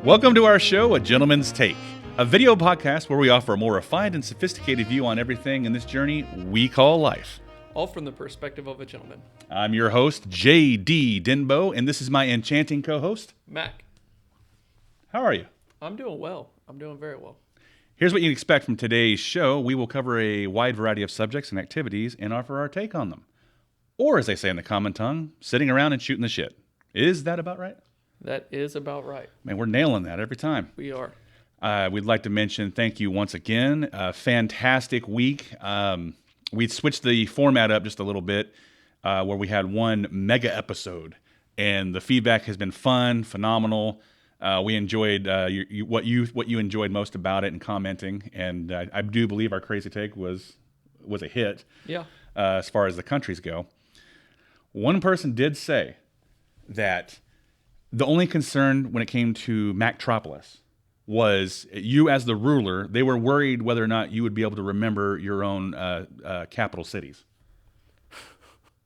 Welcome to our show, A Gentleman's Take, a video podcast where we offer a more refined and sophisticated view on everything in this journey we call life. All from the perspective of a gentleman. I'm your host, J.D. Denbow, and this is my enchanting co-host, Mac. How are you? I'm doing well. I'm doing very well. Here's what you can expect from today's show. We will cover a wide variety of subjects and activities and offer our take on them. Or, as they say in the common tongue, sitting around and shooting the shit. Is that about right? That is about right. Man, we're nailing that every time. We are. We'd like to mention thank you once again. Fantastic week. We switched the format up just a little bit where we had one mega episode. And the feedback has been fun, phenomenal. We enjoyed what you enjoyed most about it and commenting. And I do believe our crazy take was a hit. Yeah. As far as the countries go. One person did say that the only concern when it came to Mactropolis was you as the ruler. They were worried whether or not you would be able to remember your own capital cities.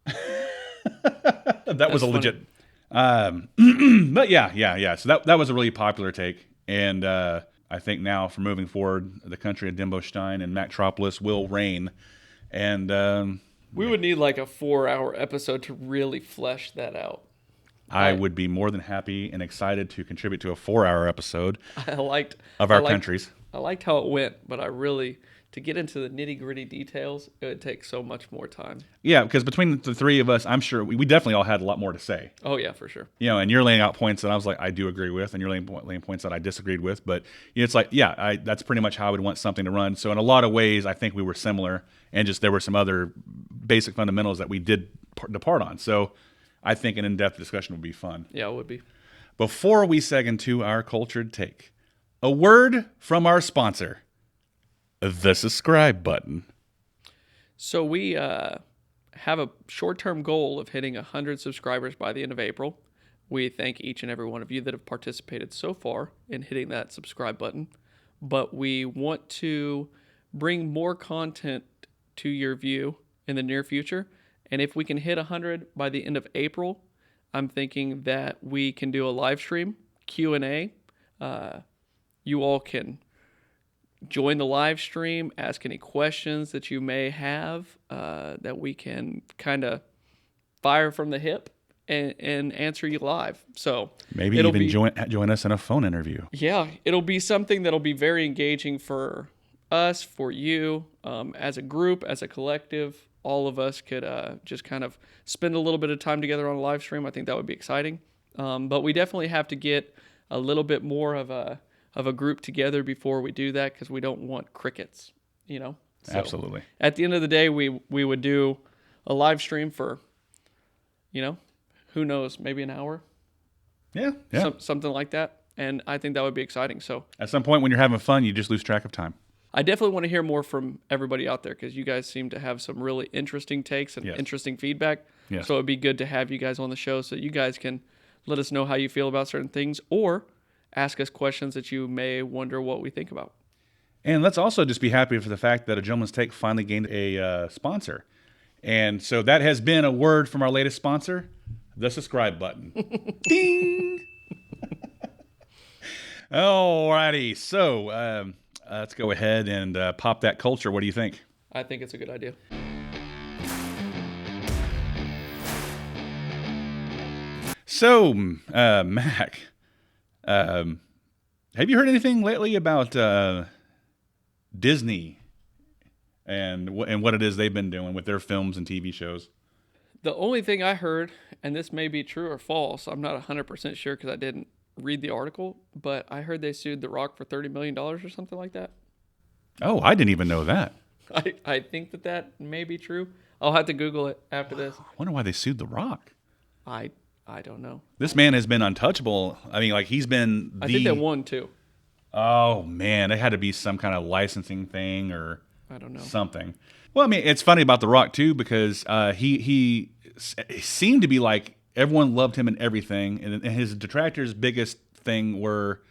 That was a legit. But yeah. So that was a really popular take, and I think now from moving forward, the country of Denbow and Mactropolis will reign, and we would need like a 4-hour episode to really flesh that out. I would be more than happy and excited to contribute to a 4-hour episode of our countries. I liked how it went, but to get into the nitty-gritty details, it would take so much more time. Yeah, because between the three of us, I'm sure we definitely all had a lot more to say. Oh, yeah, for sure. You know, and you're laying out points that I was like, I do agree with, and you're laying points that I disagreed with. But you know, it's like, that's pretty much how I would want something to run. So in a lot of ways, I think we were similar, and just there were some other basic fundamentals that we did depart on. So I think an in-depth discussion would be fun. Yeah, it would be. Before we seg into our cultured take, a word from our sponsor, the subscribe button. So we have a short-term goal of hitting 100 subscribers by the end of April. We thank each and every one of you that have participated so far in hitting that subscribe button. But we want to bring more content to your view in the near future. And if we can hit 100 by the end of April, I'm thinking that we can do a live stream, Q&A. You all can join the live stream, ask any questions that you may have that we can kind of fire from the hip and answer you live. So maybe even join us in a phone interview. Yeah, it'll be something that'll be very engaging for us, for you, as a group, as a collective. All of us could just kind of spend a little bit of time together on a live stream. I think that would be exciting. But we definitely have to get a little bit more of a group together before we do that, because we don't want crickets, you know? So absolutely. At the end of the day, we would do a live stream for, you know, who knows, maybe an hour? Yeah. Something like that. And I think that would be exciting. So at some point when you're having fun, you just lose track of time. I definitely want to hear more from everybody out there, because you guys seem to have some really interesting takes and interesting feedback. Yes. So it'd be good to have you guys on the show so you guys can let us know how you feel about certain things, or ask us questions that you may wonder what we think about. And let's also just be happy for the fact that A Gentleman's Take finally gained a sponsor. And so that has been a word from our latest sponsor, the subscribe button. Ding! Alrighty, so let's go ahead and pop that culture. What do you think? I think it's a good idea. So, Mac, have you heard anything lately about Disney and what it is they've been doing with their films and TV shows? The only thing I heard, and this may be true or false, I'm not 100% sure because I didn't read the article, but I heard they sued The Rock for $30 million or something like that. Oh, I didn't even know that. I think that may be true. I'll have to Google it after this. I wonder why they sued The Rock. I don't know. This man has been untouchable. I mean, like, he's been I think they won too. Oh, man. It had to be some kind of licensing thing or I don't know. Something. Well, I mean, it's funny about The Rock, too, because he seemed to be like everyone loved him in everything. And his detractors' biggest thing were,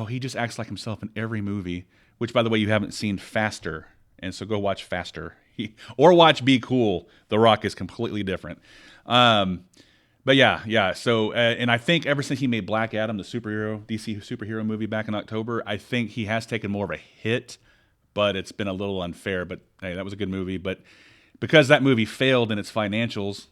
he just acts like himself in every movie, which, by the way, you haven't seen Faster. And so go watch Faster. Or watch Be Cool. The Rock is completely different. But yeah. So, and I think ever since he made Black Adam, the DC superhero movie back in October, I think he has taken more of a hit, but it's been a little unfair. But hey, that was a good movie. But because that movie failed in its financials,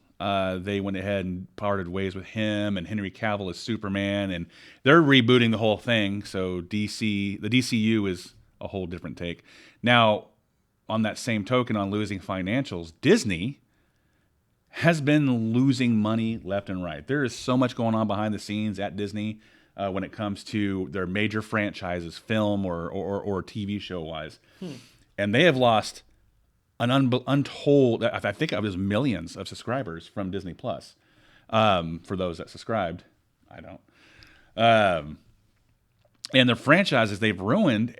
they went ahead and parted ways with him and Henry Cavill as Superman, and they're rebooting the whole thing. So the DCU is a whole different take. Now, on that same token, on losing financials, Disney has been losing money left and right. There is so much going on behind the scenes at Disney when it comes to their major franchises, film or TV show wise, and they have lost an untold. I think it was millions of subscribers from Disney Plus. For those that subscribed, I don't. And the franchises they've ruined.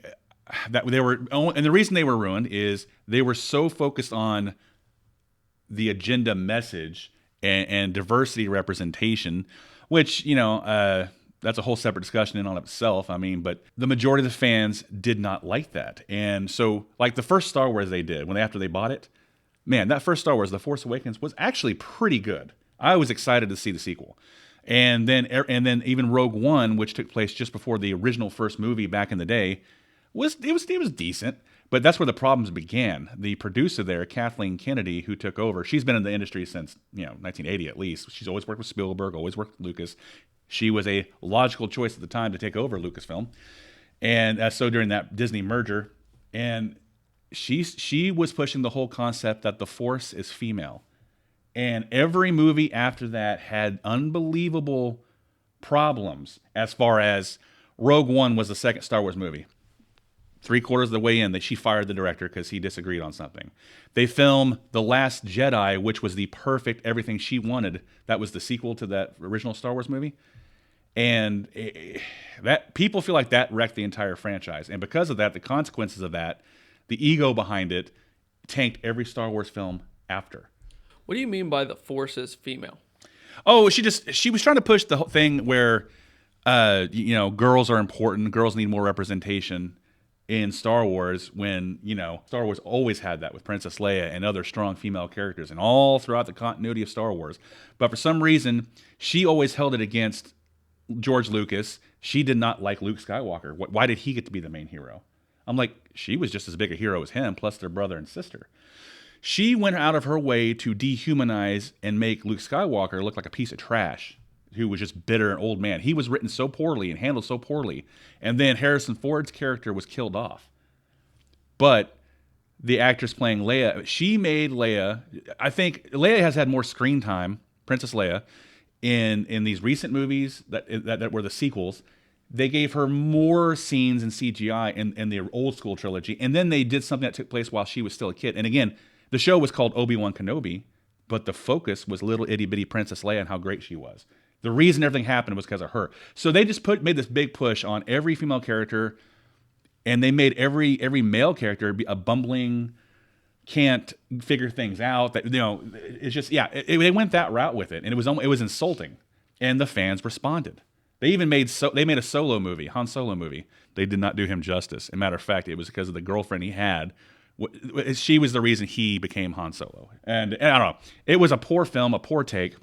And the reason they were ruined is they were so focused on the agenda message and diversity representation, which, that's a whole separate discussion in and of itself. I mean, but the majority of the fans did not like that. And so, like the first Star Wars they did, after they bought it, man, that first Star Wars, The Force Awakens, was actually pretty good. I was excited to see the sequel. And then even Rogue One, which took place just before the original first movie back in the day, was decent. But that's where the problems began. The producer there, Kathleen Kennedy, who took over, she's been in the industry since 1980 at least. She's always worked with Spielberg, always worked with Lucas. She was a logical choice at the time to take over Lucasfilm, and so during that Disney merger, and she was pushing the whole concept that the Force is female, and every movie after that had unbelievable problems. As far as Rogue One was the second Star Wars movie. 3/4 of the way in, she fired the director because he disagreed on something. They filmed The Last Jedi, which was the perfect everything she wanted. That was the sequel to that original Star Wars movie. And that people feel like that wrecked the entire franchise. And because of that, the consequences of that, the ego behind it, tanked every Star Wars film after. What do you mean by the Force is female? Oh, she was trying to push the whole thing where, girls are important. Girls need more representation in Star Wars, when Star Wars always had that with Princess Leia and other strong female characters and all throughout the continuity of Star Wars. But for some reason, she always held it against George Lucas. She did not like Luke Skywalker. Why did he get to be the main hero? I'm like, she was just as big a hero as him, plus their brother and sister. She went out of her way to dehumanize and make Luke Skywalker look like a piece of trash, who was just bitter and old man. He was written so poorly and handled so poorly. And then Harrison Ford's character was killed off. But the actress playing Leia, she made Leia, I think Leia has had more screen time, Princess Leia, in these recent movies that were the sequels. They gave her more scenes in CGI in the old school trilogy. And then they did something that took place while she was still a kid. And again, the show was called Obi-Wan Kenobi, but the focus was little itty bitty Princess Leia and how great she was. The reason everything happened was because of her. So they just made this big push on every female character, and they made every male character be a bumbling, can't figure things out. That it's just they went that route with it, and it was insulting, and the fans responded. They even made a solo movie, Han Solo movie. They did not do him justice. As a matter of fact, it was because of the girlfriend he had. She was the reason he became Han Solo, and I don't know. It was a poor film, a poor take.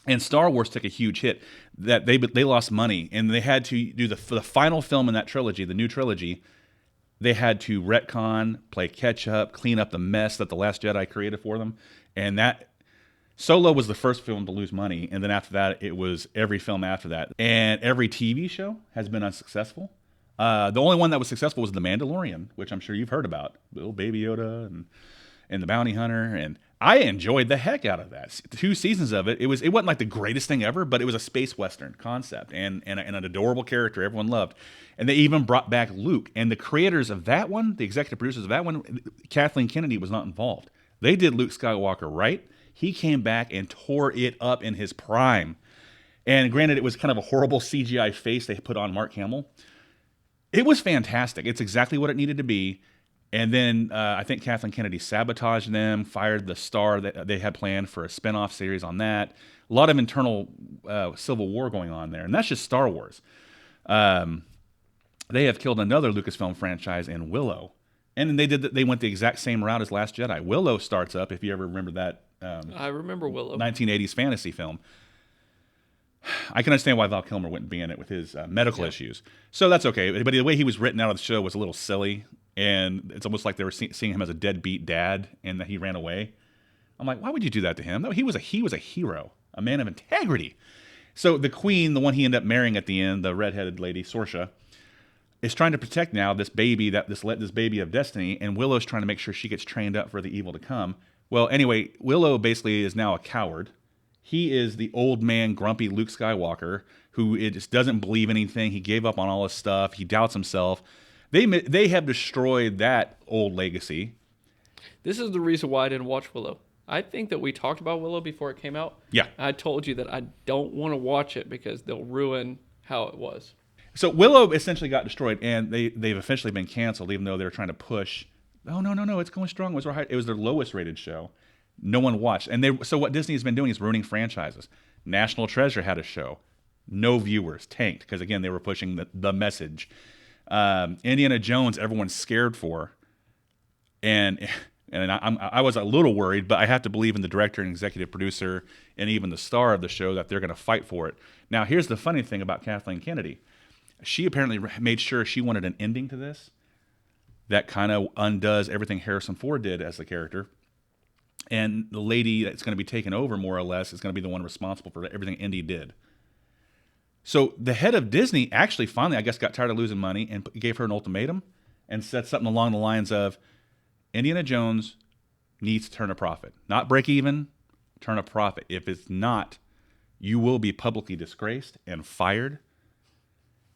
And Star Wars took a huge hit. That they lost money, and they had to do the final film in that trilogy, the new trilogy. They had to retcon, play catch up, clean up the mess that The Last Jedi created for them. And that Solo was the first film to lose money, and then after that, it was every film after that. And every TV show has been unsuccessful. The only one that was successful was The Mandalorian, which I'm sure you've heard about. Little Baby Yoda and the Bounty Hunter, and I enjoyed the heck out of that. 2 seasons of it. It wasn't like the greatest thing ever, but it was a space western concept and an adorable character everyone loved. And they even brought back Luke. And the creators of that one, the executive producers of that one, Kathleen Kennedy was not involved. They did Luke Skywalker right. He came back and tore it up in his prime. And granted, it was kind of a horrible CGI face they put on Mark Hamill. It was fantastic. It's exactly what it needed to be. And then I think Kathleen Kennedy sabotaged them, fired the star that they had planned for a spinoff series on that. A lot of internal civil war going on there. And that's just Star Wars. They have killed another Lucasfilm franchise in Willow. And then they went the exact same route as Last Jedi. Willow starts up, if you ever remember that. I remember Willow. 1980s fantasy film. I can understand why Val Kilmer wouldn't be in it with his medical issues. So that's okay. But the way he was written out of the show was a little silly. And it's almost like they were seeing him as a deadbeat dad and that he ran away. I'm like, why would you do that to him? No, he was a hero, a man of integrity. So the queen, the one he ended up marrying at the end, the redheaded lady, Sorsha, is trying to protect now this baby, this baby of destiny, and Willow's trying to make sure she gets trained up for the evil to come. Well, anyway, Willow basically is now a coward. He is the old man, grumpy Luke Skywalker, who just doesn't believe anything. He gave up on all his stuff. He doubts himself. They have destroyed that old legacy. This is the reason why I didn't watch Willow. I think that we talked about Willow before it came out. Yeah. I told you that I don't want to watch it because they'll ruin how it was. So Willow essentially got destroyed, and they've officially been canceled, even though they were trying to push. Oh, no, it's going strong. It was their lowest rated show. No one watched. And so what Disney has been doing is ruining franchises. National Treasure had a show. No viewers, tanked, because again, they were pushing the message. Indiana Jones, everyone's scared for. And I was a little worried, but I have to believe in the director and executive producer and even the star of the show that they're going to fight for it. Now, here's the funny thing about Kathleen Kennedy. She apparently made sure she wanted an ending to this that kind of undoes everything Harrison Ford did as the character. And the lady that's going to be taken over, more or less, is going to be the one responsible for everything Indy did. So the head of Disney actually finally, I guess, got tired of losing money and gave her an ultimatum and said something along the lines of, Indiana Jones needs to turn a profit. Not break even, turn a profit. If it's not, you will be publicly disgraced and fired,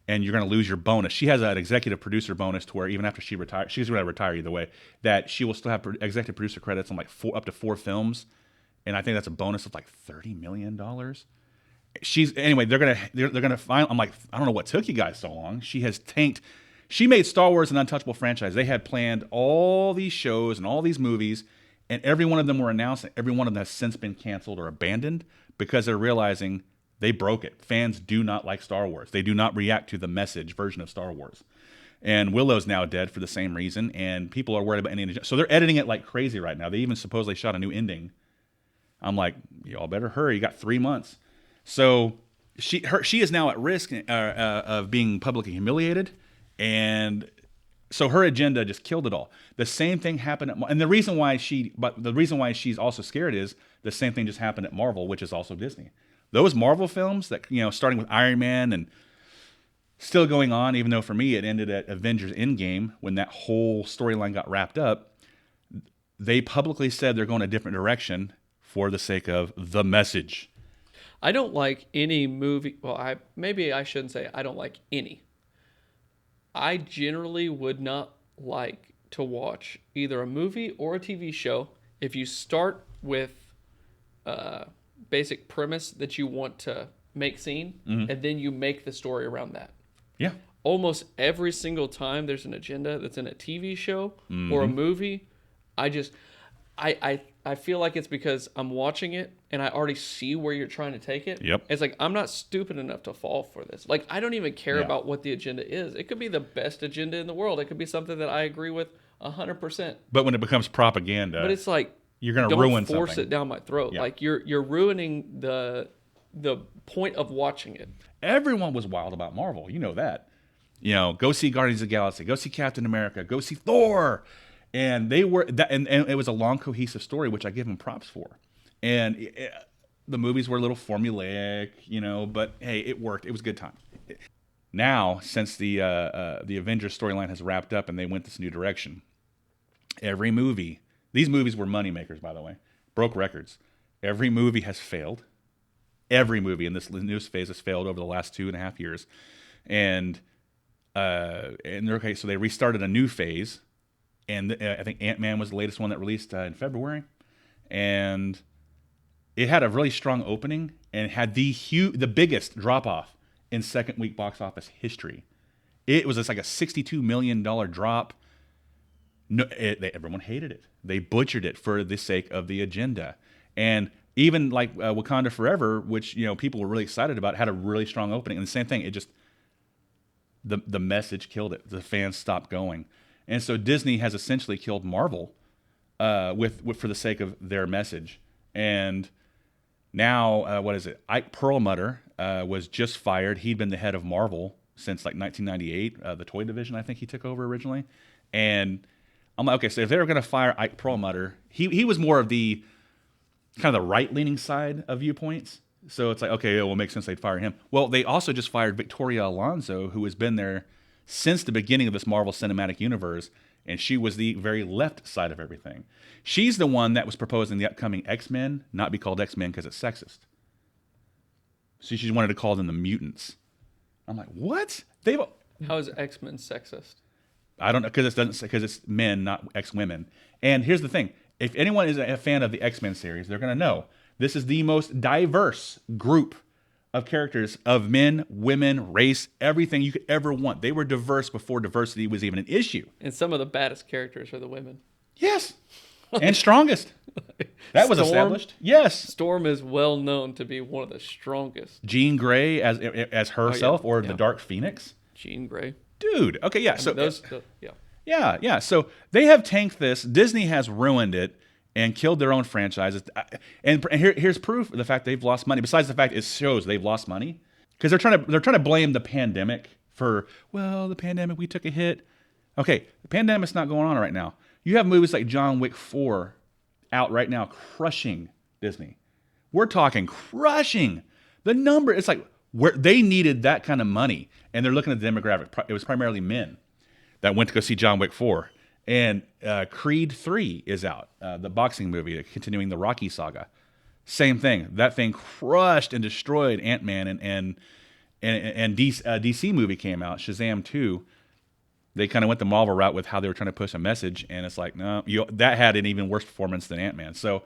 and you're going to lose your bonus. She has an executive producer bonus to where even after she retires, she's going to retire either way, that she will still have executive producer credits on like up to 4 films, and I think that's a bonus of like $30 million. They're gonna find. I'm like, I don't know what took you guys so long. She has tanked. She made Star Wars an untouchable franchise. They had planned all these shows and all these movies, and every one of them were announced, and every one of them has since been canceled or abandoned because they're realizing they broke it. Fans do not like Star Wars. They do not react to the message version of Star Wars. And Willow's now dead for the same reason, and people are worried about Indiana Jones. So they're editing it like crazy right now. They even supposedly shot a new ending. I'm like, y'all better hurry. You got 3 months. So she is now at risk of being publicly humiliated, and so her agenda just killed it all. The same thing happened and the reason why she's also scared is the same thing just happened at Marvel, which is also Disney. Those Marvel films that, starting with Iron Man and still going on, even though for me it ended at Avengers Endgame when that whole storyline got wrapped up, they publicly said they're going a different direction for the sake of the message. I don't like any movie. Well, maybe I shouldn't say I don't like any. I generally would not like to watch either a movie or a TV show if you start with basic premise that you want to make scene, and then you make the story around that. Yeah. Almost every single time there's an agenda that's in a TV show or a movie, I feel like it's because I'm watching it and I already see where you're trying to take it. Yep. It's like, I'm not stupid enough to fall for this. Like, I don't even care about what the agenda is. It could be the best agenda in the world. It could be something that I agree with 100%. But when it becomes propaganda, but it's like, you're going to ruin something. Don't force it down my throat. Yeah. Like, you're ruining the point of watching it. Everyone was wild about Marvel. You know that. Go see Guardians of the Galaxy. Go see Captain America. Go see Thor. And they were that, and it was a long, cohesive story, which I give them props for. And the movies were a little formulaic, but hey, it worked. It was a good time. Now, since the Avengers storyline has wrapped up and they went this new direction, every movie. These movies were moneymakers, by the way. Broke records. Every movie has failed. Every movie in this newest phase has failed over the last 2.5 years. And okay, so they restarted a new phase. And I think Ant-Man was the latest one that released in February. And it had a really strong opening and had the biggest drop-off in second week box office history. It was just like a $62 million drop. No, everyone hated it. They butchered it for the sake of the agenda. And even like Wakanda Forever, which people were really excited about, had a really strong opening. And the same thing, it just the message killed it. The fans stopped going. And so Disney has essentially killed Marvel for the sake of their message. And Now, what is it? Ike Perlmutter was just fired. He'd been the head of Marvel since like 1998, the toy division. I think he took over originally. And I'm like, okay, so if they were going to fire Ike Perlmutter, he was more of the kind of the right-leaning side of viewpoints. So it's like, okay, it will make sense they'd fire him. Well, they also just fired Victoria Alonso, who has been there since the beginning of this Marvel Cinematic Universe, and she was the very left side of everything. She's the one that was proposing the upcoming X-Men not be called X-Men because it's sexist. So she wanted to call them the mutants. I'm like, what? How is X-Men sexist? I don't know, because it's men, not ex-women. And here's the thing: if anyone is a fan of the X-Men series, they're gonna know this is the most diverse group of characters of men, women, race, everything you could ever want. They were diverse before diversity was even an issue. And some of the baddest characters are the women. Yes, and strongest. That was established. Yes, Storm is well known to be one of the strongest. Jean Grey as herself, or the Dark Phoenix. Jean Grey. Dude, okay, yeah. Yeah. Yeah. So they have tanked this. Disney has ruined it and killed their own franchises. And here's proof of the fact they've lost money. Besides the fact it shows they've lost money, because they're trying to blame the pandemic for, well, the pandemic, we took a hit. Okay, the pandemic's not going on right now. You have movies like John Wick 4 out right now, crushing Disney. We're talking crushing the number. It's like where they needed that kind of money, and they're looking at the demographic. It was primarily men that went to go see John Wick 4. And Creed 3 is out, the boxing movie, continuing the Rocky saga. Same thing. That thing crushed and destroyed Ant-Man, and DC movie came out, Shazam 2. They kind of went the Marvel route with how they were trying to push a message, and it's like, no, that had an even worse performance than Ant-Man. So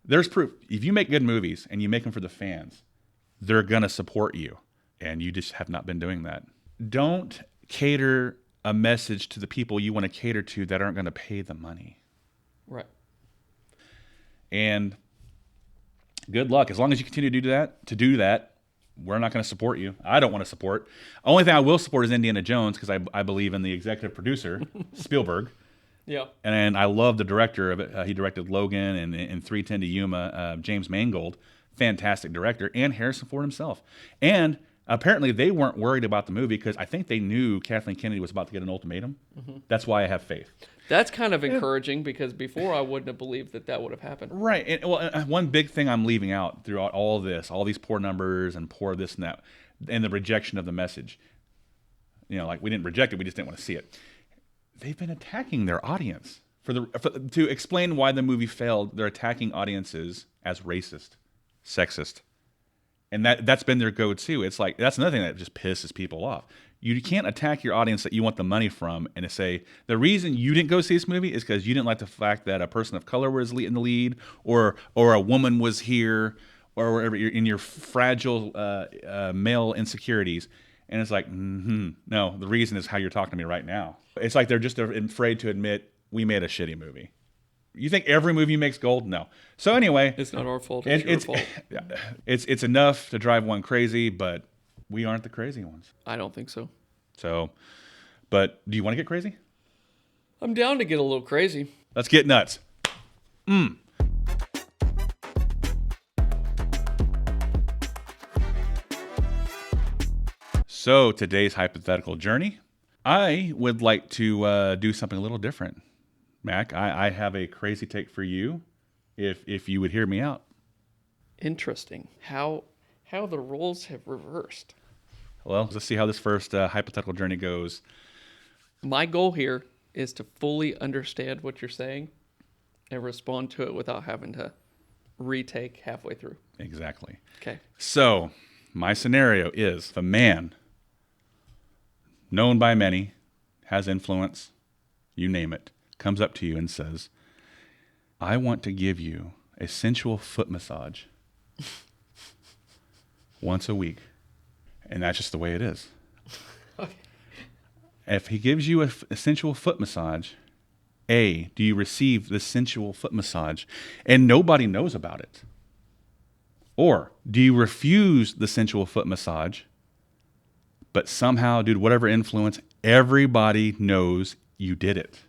there's proof. If you make good movies and you make them for the fans, they're going to support you, and you just have not been doing that. Don't cater a message to the people you want to cater to that aren't going to pay the money. Right. And good luck. As long as you continue to do that, we're not going to support you. I don't want to support. Only thing I will support is Indiana Jones, because I believe in the executive producer, Spielberg. Yeah. And I love the director of it. He directed Logan and 3:10 to Yuma, James Mangold. Fantastic director. And Harrison Ford himself. And apparently they weren't worried about the movie because I think they knew Kathleen Kennedy was about to get an ultimatum. Mm-hmm. That's why I have faith. That's kind of encouraging, because before I wouldn't have believed that would have happened. Right. And one big thing I'm leaving out throughout all this, all these poor numbers and poor this and that, and the rejection of the message. Like we didn't reject it, we just didn't want to see it. They've been attacking their audience. To explain why the movie failed, they're attacking audiences as racist, sexist. And that's been their go-to. It's like, that's another thing that just pisses people off. You can't attack your audience that you want the money from and to say, the reason you didn't go see this movie is because you didn't like the fact that a person of color was in the lead, or a woman was here, or wherever you're in your fragile male insecurities. And it's like, no, the reason is how you're talking to me right now. It's like they're just afraid to admit, we made a shitty movie. You think every movie makes gold? No. So anyway, it's not our fault. It's your fault. It's enough to drive one crazy, but we aren't the crazy ones. I don't think so. So, but do you want to get crazy? I'm down to get a little crazy. Let's get nuts. So today's hypothetical journey, I would like to do something a little different. Mac, I have a crazy take for you, if you would hear me out. Interesting. How the roles have reversed. Well, let's see how this first hypothetical journey goes. My goal here is to fully understand what you're saying and respond to it without having to retake halfway through. Exactly. Okay. So, my scenario is a man known by many, has influence, you name it, comes up to you and says, I want to give you a sensual foot massage once a week. And that's just the way it is. Okay. If he gives you a sensual foot massage, do you receive the sensual foot massage and nobody knows about it? Or do you refuse the sensual foot massage, but somehow, due to whatever influence, everybody knows you did it?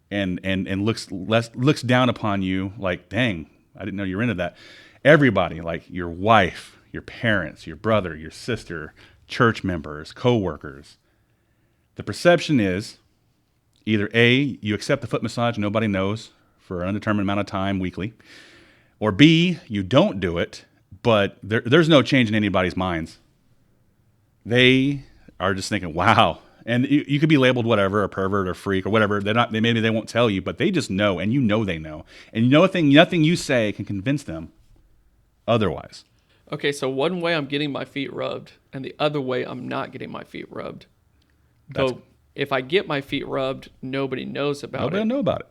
And looks down upon you like, dang, I didn't know you were into that. Everybody, like your wife, your parents, your brother, your sister, church members, coworkers. The perception is either A, you accept the foot massage, nobody knows, for an undetermined amount of time weekly, or B, you don't do it, but there's no change in anybody's minds. They are just thinking, wow. And you could be labeled whatever, a pervert or freak or whatever. Maybe they won't tell you, but they just know, and you know they know. And nothing you say can convince them otherwise. Okay, so one way I'm getting my feet rubbed, and the other way I'm not getting my feet rubbed. Though if I get my feet rubbed, nobody knows about it. Nobody will know about it.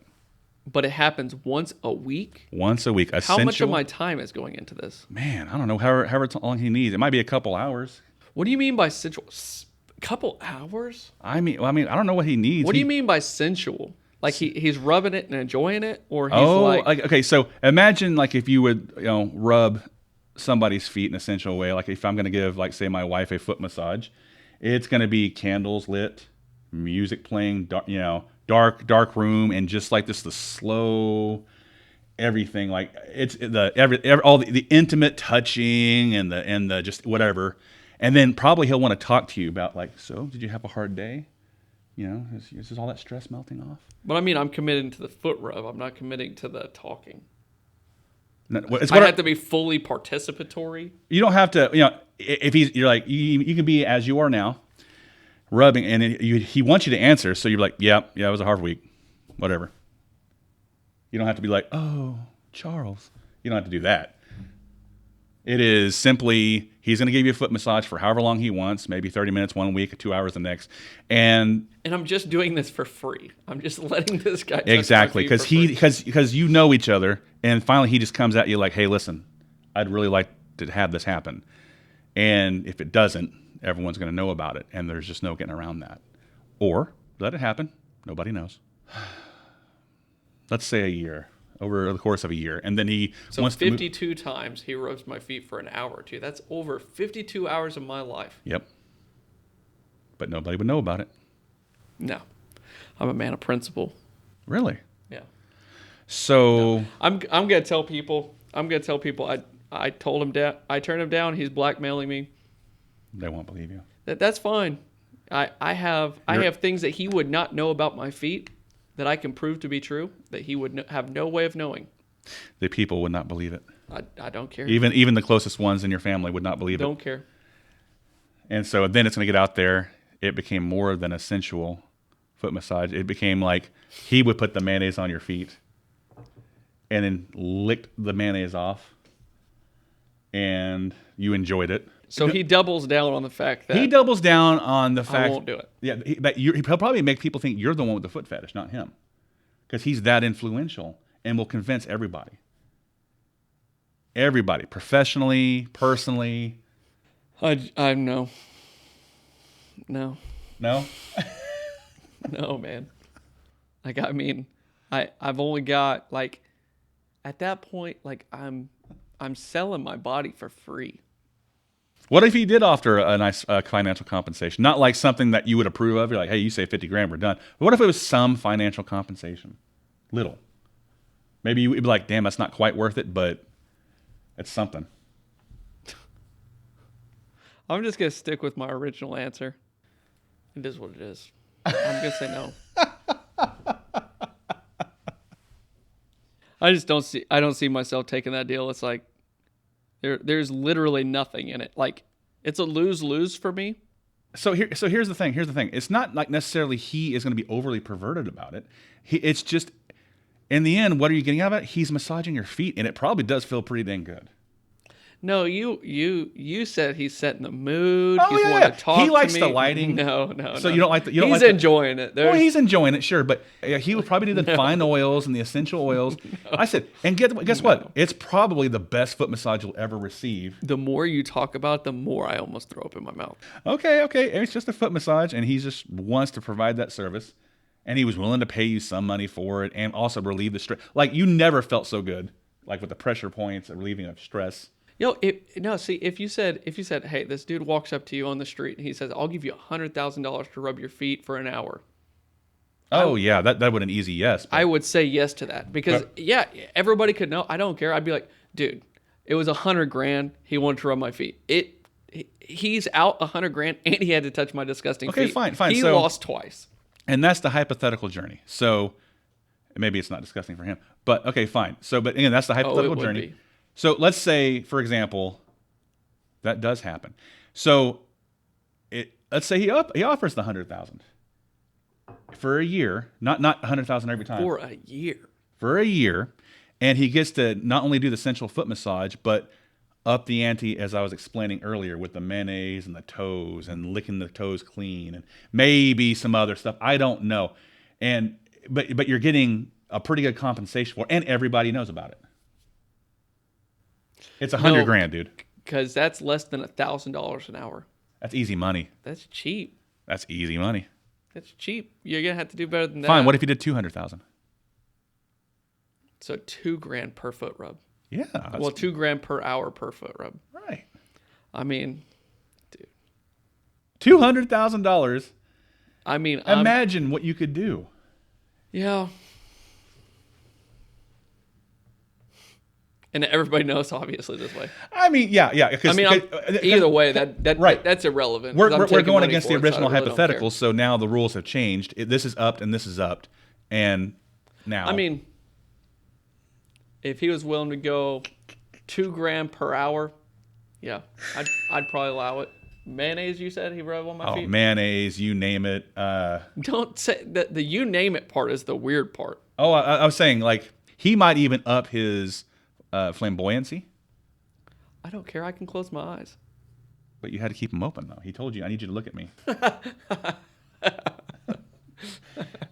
But it happens once a week? Once a week. Essential. How much of my time is going into this? Man, I don't know. However long he needs. It might be a couple hours. What do you mean by sensual? Couple hours? I mean, I don't know what he needs. What do you mean by sensual? Like he's rubbing it and enjoying it, or he's okay. So imagine like if you would rub somebody's feet in a sensual way. Like if I'm going to give, like, say, my wife a foot massage, it's going to be candles lit, music playing, dark room, and just like the slow everything. Like it's all the intimate touching and the just whatever. And then probably he'll want to talk to you about, like, so did you have a hard day? Is all that stress melting off? But I mean, I'm committing to the foot rub. I'm not committing to the talking. No, I have to be fully participatory. You don't have to, if you're like, you can be as you are now, rubbing, and he wants you to answer. So you're like, yeah, it was a hard week, whatever. You don't have to be like, oh, Charles. You don't have to do that. It is simply, he's going to give you a foot massage for however long he wants, maybe 30 minutes one week, 2 hours the next. And I'm just doing this for free. I'm just letting this guy touch exactly, my feet because you know each other, and finally he just comes at you like, hey, listen, I'd really like to have this happen. And if it doesn't, everyone's going to know about it, and there's just no getting around that. Or let it happen. Nobody knows. Let's say a year. Over the course of a year, and then he wants 52 times he rubs my feet for an hour or two. That's over 52 hours of my life. Yep. But nobody would know about it. No, I'm a man of principle. Really? Yeah. So no. I'm gonna tell people. I told him down. I turned him down. He's blackmailing me. They won't believe you. That's fine. I have things that he would not know about my feet that I can prove to be true, that he would have no way of knowing. The people would not believe it. I don't care. Even the closest ones in your family would not believe it. Don't care. And so then it's going to get out there. It became more than a sensual foot massage. It became like he would put the mayonnaise on your feet and then licked the mayonnaise off, and you enjoyed it. So he doubles down on the fact that... I won't do it. Yeah, he'll probably make people think you're the one with the foot fetish, not him. Because he's that influential and will convince everybody. Everybody. Professionally, personally. I know. No? No, man. Like, I mean, I've only got, like, at that point, like, I'm selling my body for free. What if he did offer a nice financial compensation? Not like something that you would approve of. You're like, hey, you say 50 grand, we're done. But what if it was some financial compensation? Little. Maybe you'd be like, damn, that's not quite worth it, but it's something. I'm just going to stick with my original answer. It is what it is. I'm going to say no. I don't see myself taking that deal. It's like, there's literally nothing in it. Like, it's a lose-lose for me. So here's the thing. It's not like necessarily he is going to be overly perverted about it. It's just, in the end, what are you getting out of it? He's massaging your feet, and it probably does feel pretty dang good. No, you said he's setting the mood. Oh, he's wanting to talk he likes to me. the lighting. No. So you don't like the. He's enjoying it. Well, he's enjoying it, sure, but he would probably do the fine oils and the essential oils. No. I said, and guess what? It's probably the best foot massage you'll ever receive. The more you talk about it, the more I almost throw up in my mouth. Okay, it's just a foot massage, and he just wants to provide that service, and he was willing to pay you some money for it, and also relieve the stress. Like, you never felt so good, like with the pressure points and relieving of stress. If you said, hey, this dude walks up to you on the street and he says, I'll give you $100,000 to rub your feet for an hour. That would an easy yes. I would say yes to that because everybody could know. I don't care. I'd be like, dude, It was $100,000. He wanted to rub my feet. He's out $100,000, and he had to touch my disgusting feet. Okay, fine. He So, lost twice. and that's the hypothetical journey. So maybe it's not disgusting for him, but okay, fine. So, but again, that's the hypothetical journey. Be. So let's say, for example, that does happen. So let's say he offers the 100,000 for a year, not 100,000 every time. For a year. For a year, and he gets to not only do the sensual foot massage, but up the ante, as I was explaining earlier, with the mayonnaise and the toes and licking the toes clean and maybe some other stuff. I don't know. But you're getting a pretty good compensation for it, and everybody knows about it. It's $100,000, dude. Because that's less than $1,000 an hour. That's easy money. That's cheap. That's easy money. That's cheap. You're gonna have to do better than that. Fine. What if you did 200,000? So $2,000 per foot rub. Yeah. Well, $2,000 per hour per foot rub. Right. I mean, dude. $200,000. I mean, imagine what you could do. Yeah. And everybody knows, obviously, this way. I mean, yeah. I mean, either way, right. that's irrelevant. We're going against the original hypothetical, so now the rules have changed. This is upped and this is upped, and now. I mean, if he was willing to go $2,000 per hour, yeah, I'd probably allow it. Mayonnaise, you said he rubbed on my feet? Oh, mayonnaise, you name it. Don't say that. The you name it part is the weird part. Oh, I was saying, like, he might even up his flamboyancy. I don't care. I can close my eyes. But you had to keep them open, though. He told you, I need you to look at me.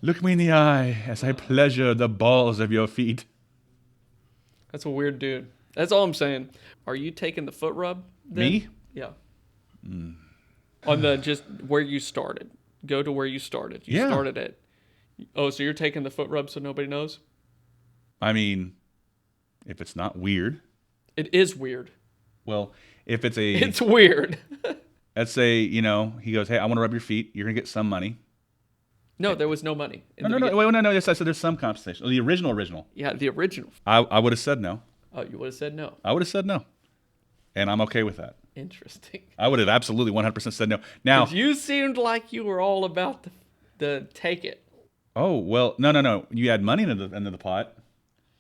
Look me in the eye as I pleasure the balls of your feet. That's a weird dude. That's all I'm saying. Are you taking the foot rub then? Me? Yeah. On the just where you started. Go to where you started. You started at. Oh, so you're taking the foot rub so nobody knows? I mean, if it's not weird. It is weird. Well, if it's It's weird. Let's say, he goes, hey, I want to rub your feet. You're going to get some money. No, there was no money. No. Yes, I said there's some compensation. The original. Yeah, the original. I would have said no. Oh, you would have said no. I would have said no. And I'm okay with that. Interesting. I would have absolutely 100% said no. Now, you seemed like you were all about the take it. Oh, well, no. You add money into the pot.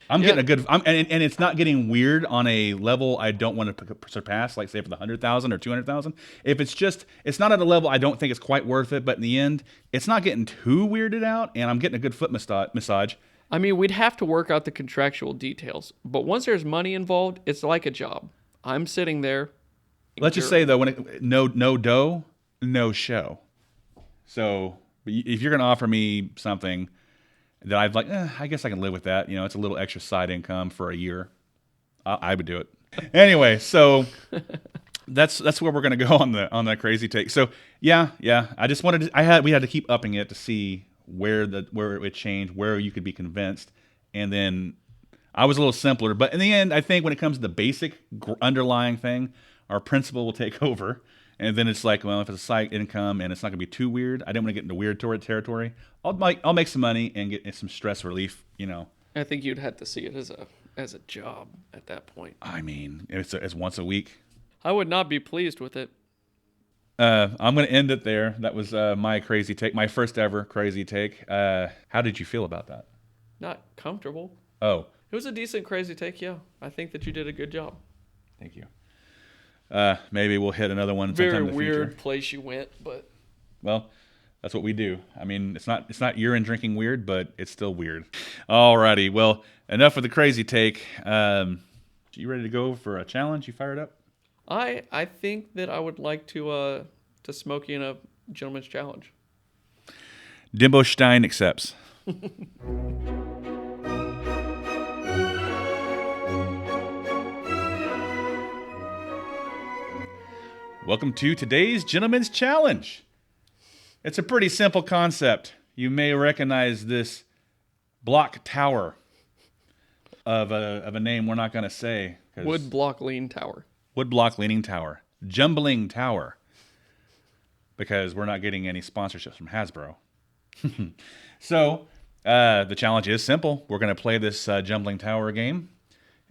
I'm getting a good, and it's not getting weird on a level I don't want to surpass, like say for the 100,000 or 200,000. If it's not at a level I don't think it's quite worth it, but in the end, it's not getting too weirded out, and I'm getting a good foot massage. I mean, we'd have to work out the contractual details, but once there's money involved, it's like a job. I'm sitting there. Let's just say though, no dough, no show. So if you're going to offer me something that I'd like, I guess I can live with that. It's a little extra side income for a year. I would do it. Anyway, so that's where we're going to go on the crazy take. So yeah. I just wanted to, we had to keep upping it to see where it changed, where you could be convinced, and then I was a little simpler. But in the end, I think when it comes to the basic underlying thing, our principle will take over. And then it's like, well, if it's a side income and it's not going to be too weird, I didn't want to get into weird territory. I'll make some money and get some stress relief. I think you'd have to see it as a job at that point. I mean, it's once a week. I would not be pleased with it. I'm going to end it there. That was my crazy take, my first ever crazy take. How did you feel about that? Not comfortable. Oh, it was a decent crazy take. Yeah, I think that you did a good job. Thank you. Maybe we'll hit another one sometime in the future. Very weird place you went, but well, that's what we do. I mean, it's not urine drinking weird, but it's still weird. Alrighty, well, enough of the crazy take. You ready to go for a challenge? You fired up? I think that I would like to smoke you in a gentleman's challenge. Denbow Stein accepts. Welcome to today's Gentleman's Challenge. It's a pretty simple concept. You may recognize this block tower of a name we're not going to say. Wood block lean tower. Wood block leaning tower. Jumbling tower. Because we're not getting any sponsorships from Hasbro. So, the challenge is simple. We're going to play this jumbling tower game.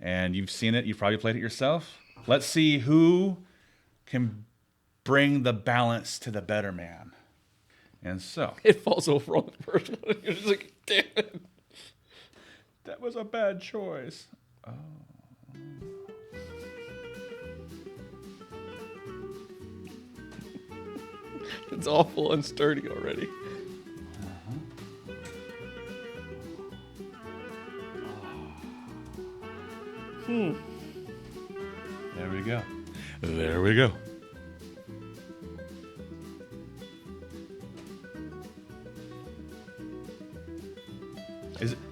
And you've seen it. You've probably played it yourself. Let's see who can bring the balance to the better man. And so It falls over on the first one. You're just like, damn it. that was a bad choice. Oh. It's awful and sturdy already. There we go. There we go.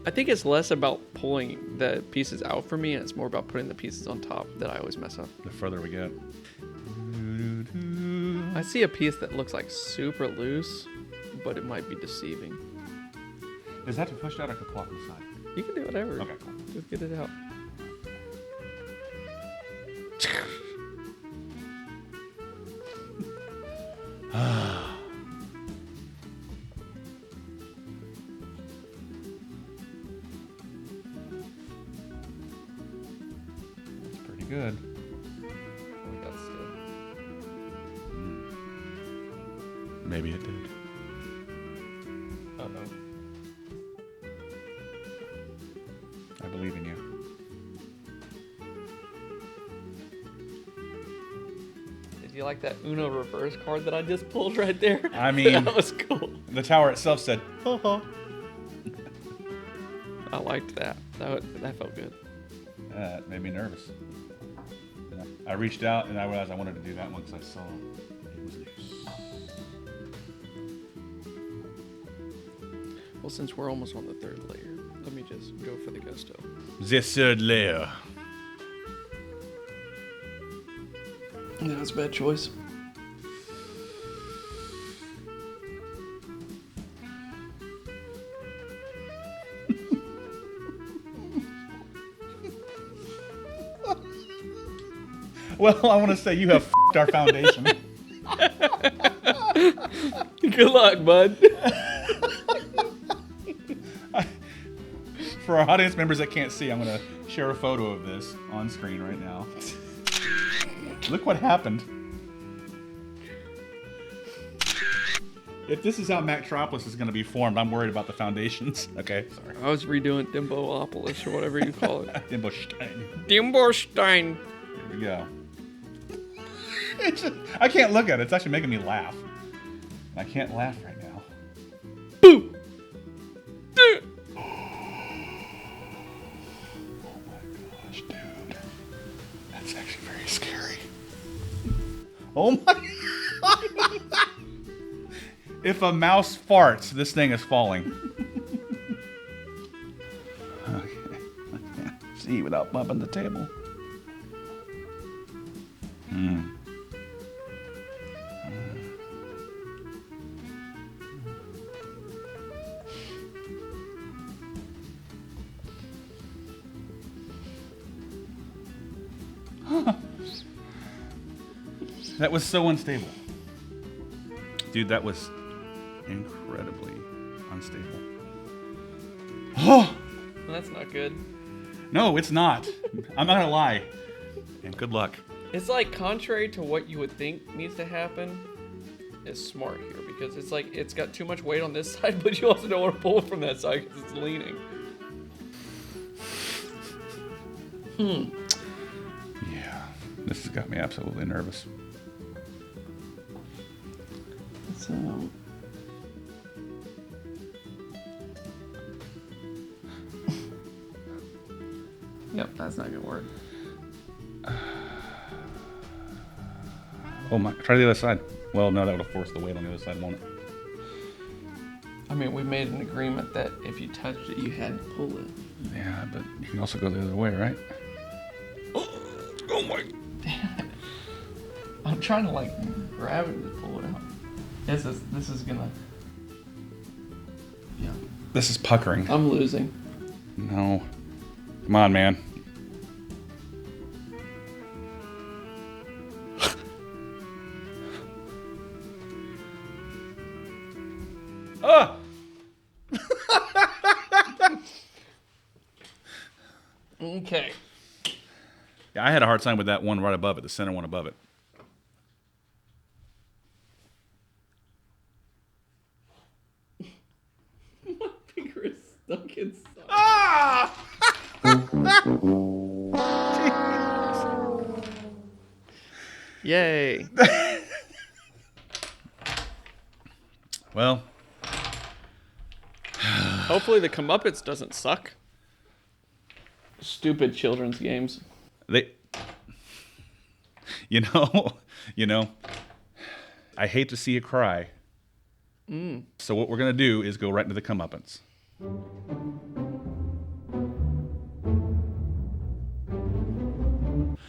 I think it's less about pulling the pieces out for me, and it's more about putting the pieces on top that I always mess up. The further we get. I see a piece that looks like super loose, but it might be deceiving. Does that have to be pushed out or can plop inside? You can do whatever. Okay, cool. Just get it out. That's pretty good. Oh, we got still. Maybe it did. Uh-oh. I believe in you. Did you like that Uno reverse card that I just pulled right there? I mean, that was cool. The tower itself said, "Ha I liked that. That felt good. That made me nervous. Yeah. I reached out and I realized I wanted to do that one because I saw it was loose. Well, since we're almost on the third layer, let me just go for the gusto. The third layer. Yeah, that's a bad choice. Well, I want to say you have f***ed our foundation. Good luck, bud. For our audience members that can't see, I'm going to share a photo of this on screen right now. Look what happened. If this is how Mactropolis is going to be formed, I'm worried about the foundations. Okay, sorry. I was redoing Denbowopolis or whatever you call it. Denbowstein. Denbowstein. Here we go. I can't look at it. It's actually making me laugh. I can't laugh right now. Boo! Oh my gosh, dude. That's actually very scary. Oh my god. If a mouse farts, this thing is falling. Okay. I can't see without bumping the table. That was so unstable. Dude, that was incredibly unstable. Oh! Well, that's not good. No, it's not. I'm not gonna lie. And good luck. It's like contrary to what you would think needs to happen is smart here because it's like it's got too much weight on this side, but you also don't want to pull it from that side because it's leaning. Yeah, this has got me absolutely nervous. So, yep, that's not gonna work. Oh my, try the other side. Well, no, that would have forced the weight on the other side, won't it? I mean, we made an agreement that if you touched it, you had to pull it. Yeah, but you can also go the other way, right? Oh my. Damn it. I'm trying to like grab it to pull it out. This is gonna. Yeah. This is puckering. I'm losing. No. Come on, man. Ah! Okay. I had a hard time with that one right above it, the center one above it. My finger is stuck inside. Ah! Yay. Well, hopefully the Comeuppance doesn't suck. Stupid children's games. You know, I hate to see you cry. So what we're going to do is go right into the Comeuppance.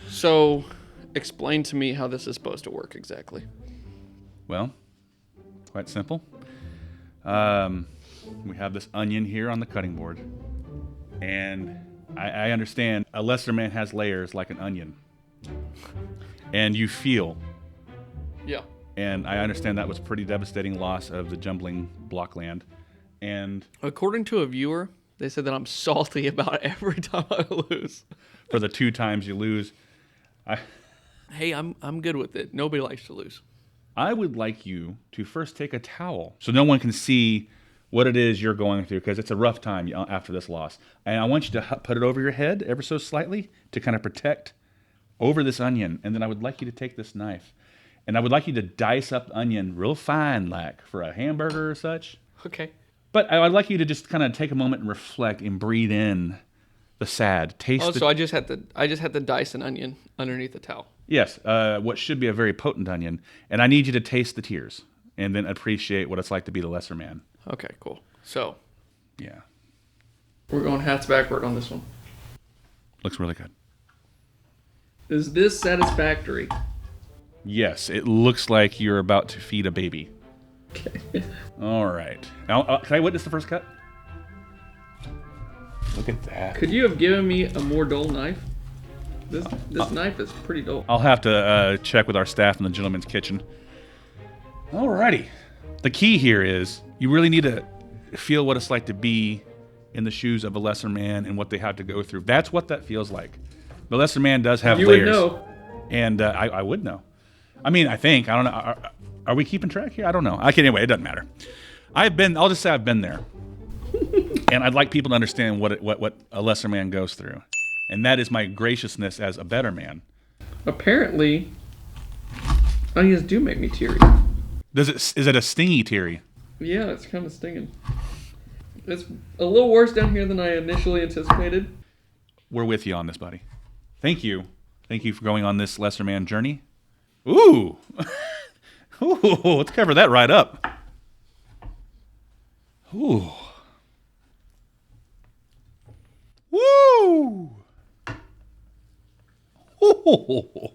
So, explain to me how this is supposed to work exactly. Well, quite simple. We have this onion here on the cutting board. And I understand a lesser man has layers like an onion. And you feel. Yeah. And I understand that was a pretty devastating loss of the jumbling blockland. And according to a viewer, they said that I'm salty about every time I lose. For the 2 times you lose, hey, I'm good with it. Nobody likes to lose. I would like you to first take a towel so no one can see what it is you're going through, because it's a rough time after this loss. And I want you to put it over your head ever so slightly to kind of protect over this onion. And then I would like you to take this knife. And I would like you to dice up the onion real fine, like for a hamburger or such. Okay. But I'd like you to just kind of take a moment and reflect and breathe in the sad taste. Oh, so I just had to dice an onion underneath the towel. Yes, what should be a very potent onion. And I need you to taste the tears and then appreciate what it's like to be the lesser man. Okay, cool. So, yeah. We're going hats backward on this one. Looks really good. Is this satisfactory? Yes, it looks like you're about to feed a baby. Okay. All right. Now, can I witness the first cut? Look at that. Could you have given me a more dull knife? This knife is pretty dull. I'll have to check with our staff in the gentleman's kitchen. Alrighty. The key here is you really need to feel what it's like to be in the shoes of a lesser man and what they have to go through. That's what that feels like. The lesser man does have layers. You would know. And I would know. I mean, I think. I don't know. Are we keeping track here? I don't know. Anyway, it doesn't matter. I'll just say I've been there. And I'd like people to understand what a lesser man goes through. And that is my graciousness as a better man. Apparently, onions do make me teary. Is it a stingy teary? Yeah, it's kind of stinging. It's a little worse down here than I initially anticipated. We're with you on this, buddy. Thank you. Thank you for going on this lesser man journey. Ooh. Ooh, let's cover that right up. Ooh. Woo! Ooh.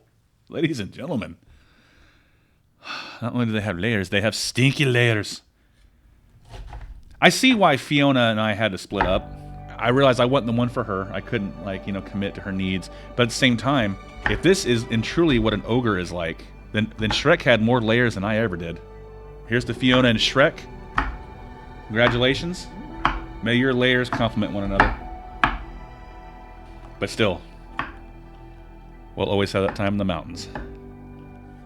Ladies and gentlemen, not only do they have layers, they have stinky layers. I see why Fiona and I had to split up. I realized I wasn't the one for her. I couldn't, commit to her needs. But at the same time, if this is truly what an ogre is like, then Shrek had more layers than I ever did. Here's to Fiona and Shrek. Congratulations. May your layers complement one another. But still, we'll always have that time in the mountains.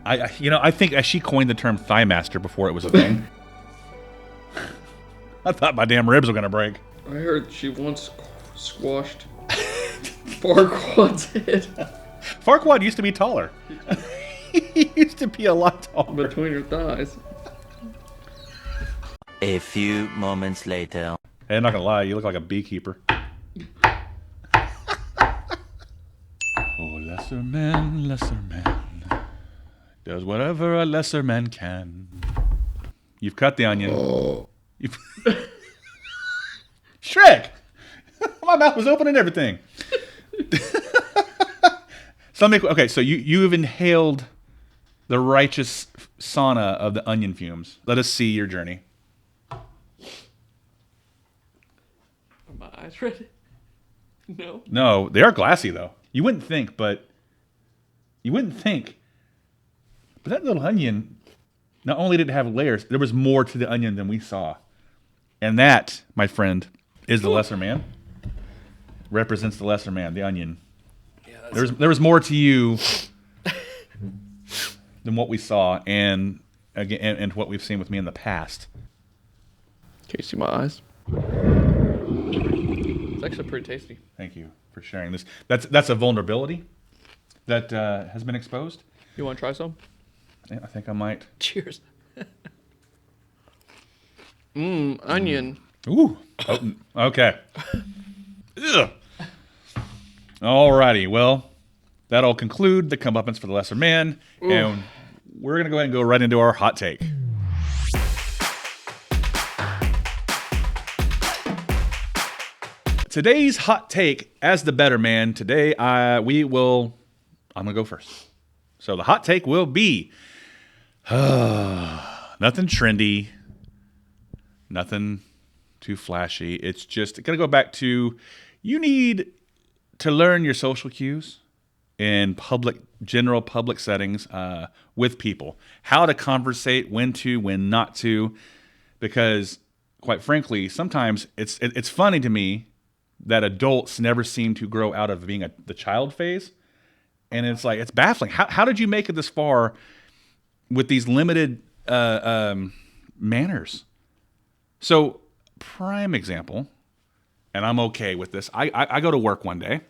I think she coined the term thigh master before it was a thing. I thought my damn ribs were gonna break. I heard she once squashed Farquaad's head. Farquaad used to be taller. He used to be a lot taller. Between her thighs. A few moments later. Hey, I'm not gonna lie, you look like a beekeeper. Oh, lesser man, does whatever a lesser man can. You've cut the onion. Oh. Shrek! My mouth was open and everything. So you've inhaled the righteous sauna of the onion fumes. Let us see your journey. Are my eyes red? No. No, they are glassy though. You wouldn't think. But that little onion, not only did it have layers, there was more to the onion than we saw. And that, my friend, is the lesser man. Represents the lesser man, the onion. Yeah, There was more to you than what we saw, and again, and what we've seen with me in the past. Can you see my eyes? It's actually pretty tasty. Thank you for sharing this. That's a vulnerability that has been exposed. You want to try some? Yeah, I think I might. Cheers. Onion. Ooh. Oh, okay. Ugh. Alrighty. Well, that'll conclude the Comeuppance for the Lesser Man, and we're gonna go ahead and go right into our hot take. Today's hot take, as the better man, today I'm gonna go first. So the hot take will be nothing trendy, nothing too flashy. It's just gonna go back to, you need to learn your social cues in general public settings with people. How to conversate, when to, when not to, because quite frankly, sometimes it's funny to me that adults never seem to grow out of being the child phase. And it's like, it's baffling. How did you make it this far with these limited manners? So, prime example, and I'm okay with this. I go to work one day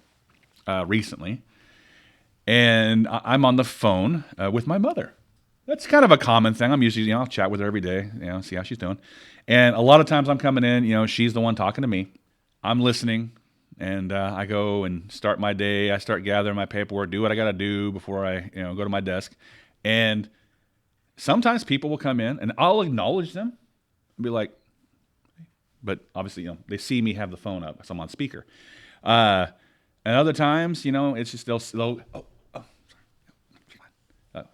recently, and I'm on the phone with my mother. That's kind of a common thing. I'm usually, I'll chat with her every day, see how she's doing. And a lot of times I'm coming in, she's the one talking to me. I'm listening, and I go and start my day. I start gathering my paperwork, do what I got to do before I, go to my desk. And sometimes people will come in, and I'll acknowledge them and be like, but obviously, they see me have the phone up, so I'm on speaker. And other times, it's just they'll sorry.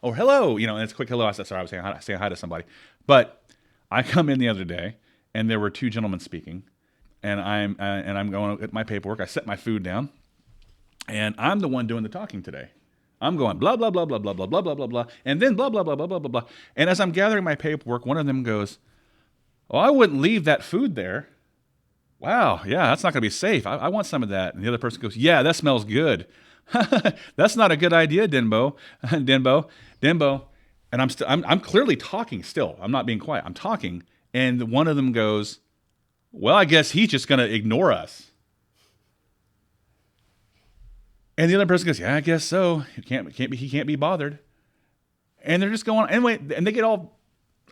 Hello, and it's a quick hello. I said, sorry, I was saying hi to somebody. But I come in the other day, and there were two gentlemen speaking. And I'm going at my paperwork. I set my food down, and I'm the one doing the talking today. I'm going blah blah blah blah blah blah blah blah blah blah, and then blah blah blah blah blah blah blah. And as I'm gathering my paperwork, one of them goes, "Oh, I wouldn't leave that food there. Wow, yeah, that's not going to be safe. I want some of that." And the other person goes, "Yeah, that smells good. That's not a good idea, Denbow, Denbow." And I'm clearly talking still. I'm not being quiet. I'm talking, and one of them goes, "Well, I guess he's just going to ignore us." And the other person goes, "Yeah, I guess so. He can't be bothered." And they're just going anyway, and they get all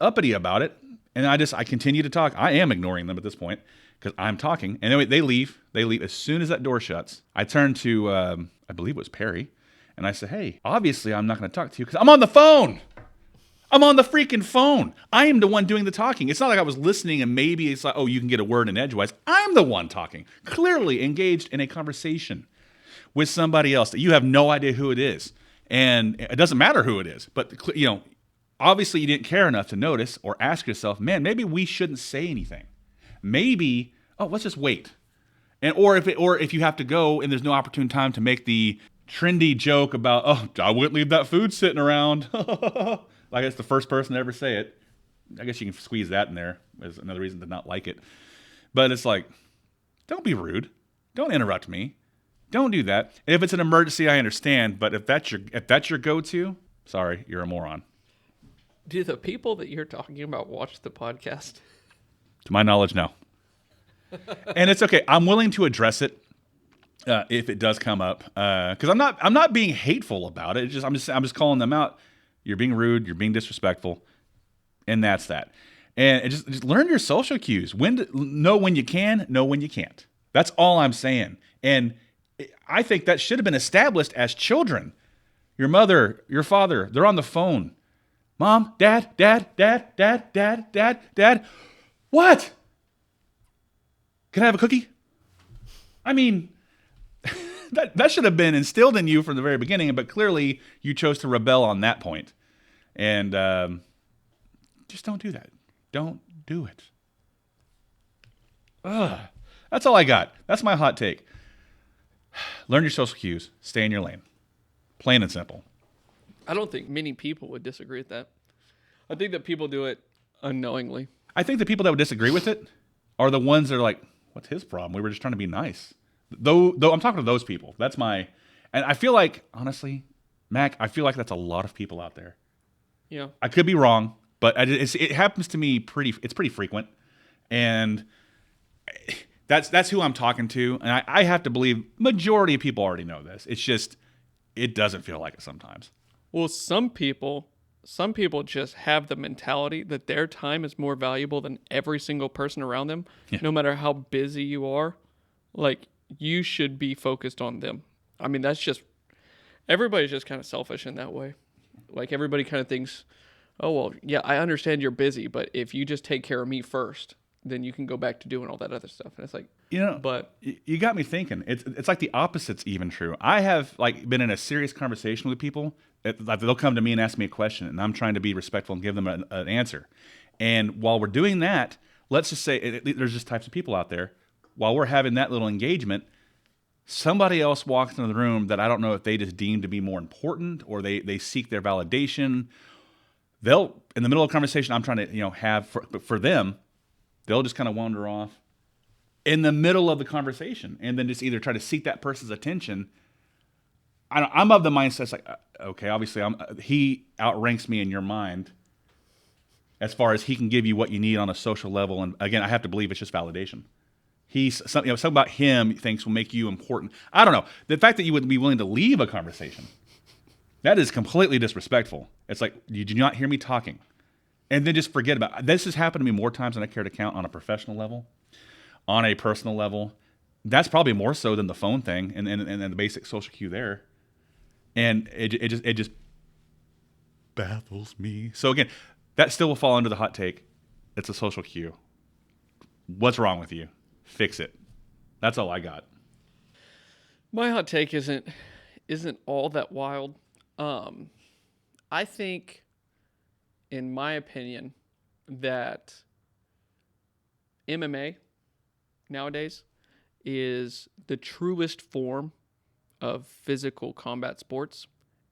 uppity about it. And I continue to talk. I am ignoring them at this point because I'm talking. And anyway, they leave. As soon as that door shuts, I turn to, I believe it was Perry, and I said, "Hey, obviously I'm not going to talk to you because I'm on the phone. I'm on the freaking phone. I am the one doing the talking. It's not like I was listening and maybe it's like, oh, you can get a word in edgewise. I'm the one talking, clearly engaged in a conversation with somebody else that you have no idea who it is. And it doesn't matter who it is, but obviously you didn't care enough to notice or ask yourself, man, maybe we shouldn't say anything. Maybe, let's just wait. And or if you have to go and there's no opportune time to make the trendy joke about, I wouldn't leave that food sitting around." Like it's the first person to ever say it. I guess you can squeeze that in there as another reason to not like it. But it's like, don't be rude. Don't interrupt me. Don't do that. And if it's an emergency, I understand. But if that's your go-to, sorry, you're a moron. Do the people that you're talking about watch the podcast? To my knowledge, no. And it's okay. I'm willing to address it if it does come up, because I'm not being hateful about it. I'm just calling them out. You're being rude. You're being disrespectful, and that's that. And just learn your social cues. Know when you can, know when you can't. That's all I'm saying. And I think that should have been established as children. Your mother, your father, they're on the phone. Mom, dad. What? Can I have a cookie? I mean, that should have been instilled in you from the very beginning, but clearly you chose to rebel on that point. And just don't do that. Don't do it. That's all I got. That's my hot take. Learn your social cues. Stay in your lane. Plain and simple. I don't think many people would disagree with that. I think that people do it unknowingly. I think the people that would disagree with it are the ones that are like, what's his problem? We were just trying to be nice. Though I'm talking to those people. That's my... And I feel like, honestly, Mac, I feel like that's a lot of people out there. Yeah. I could be wrong, but it happens to me it's pretty frequent. And that's who I'm talking to. And I have to believe majority of people already know this. It's just, it doesn't feel like it sometimes. Well, some people just have the mentality that their time is more valuable than every single person around them. Yeah. No matter how busy you are, like, you should be focused on them. I mean, that's just, everybody's just kind of selfish in that way. Like, everybody kind of thinks, oh, well, yeah, I understand you're busy, but if you just take care of me first, then you can go back to doing all that other stuff. And it's like, but you got me thinking. It's like the opposite's even true. I have like been in a serious conversation with people. Like they'll come to me and ask me a question, and I'm trying to be respectful and give them an answer. And while we're doing that, let's just say there's just types of people out there. While we're having that little engagement, somebody else walks into the room that I don't know if they just deem to be more important or they seek their validation. They'll, in the middle of a conversation I'm trying to have for them, they'll just kind of wander off in the middle of the conversation and then just either try to seek that person's attention. I'm of the mindset, it's like, okay, obviously he outranks me in your mind as far as he can give you what you need on a social level. And again, I have to believe it's just validation. Something about him he thinks will make you important. I don't know. The fact that you would be willing to leave a conversation, that is completely disrespectful. It's like, did you not hear me talking? And then just forget about it. This has happened to me more times than I care to count on a professional level, on a personal level. That's probably more so than the phone thing and the basic social cue there. And it just baffles me. So again, that still will fall under the hot take. It's a social cue. What's wrong with you? Fix it. That's all I got. my hot take isn't all that wild. I think, in my opinion, that MMA nowadays is the truest form of physical combat sports,